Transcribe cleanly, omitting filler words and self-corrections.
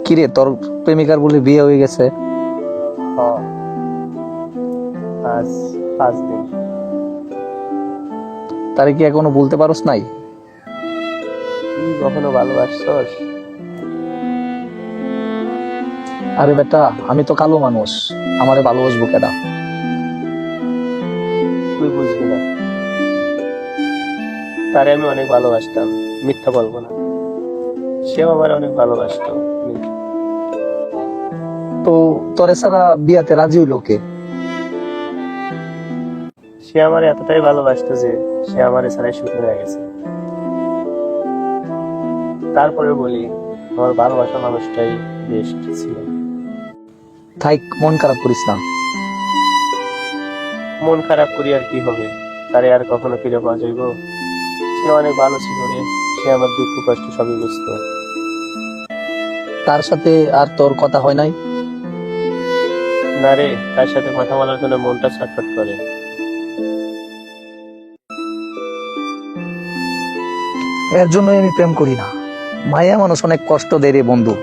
কিরে, তোর প্রেমিকার বলে বিয়ে হয়ে গেছে? হ, আজ 5 দিন। তারে কি এখনো বলতে পারোস নাই? তুই কখনো ভালোবাসছস? আরে বেটা, আমি তো কালো মানুষ, আমারে ভালোবাসবো কেডা? তুই বুঝবি না, তারে আমি অনেক ভালোবাসতাম, মিথ্যা বলবো না। সেও আমার অনেক ভালোবাসতো। তো তোরে সারা বিয়াতে রাজি হইলো কে? সে আমার এতটাই ভালোবাসতো যে সে আমার ছাড়াই সুখী হয়ে গেছে। তারপরে বলি, আমার ভালোবাসা মানুষটাই বেস্ট ছিল। থাইক, মন খারাপ করিস না। মন খারাপ করি আর কি হবে? তারে আর কখনো ফিরে পাওয়া যাইব? সে অনেক ভালো ছিল রে। সে আমার দুঃখ কষ্ট সবই বুঝতো। তার সাথে আর তোর কথা হয় নাই? না রে, তার সাথে কথা বলার জন্য মনটা ছটফট করে। এর জন্যই আমি প্রেম করি না। মায়া মানুষ অনেক কষ্ট দেয় রে বন্ধু।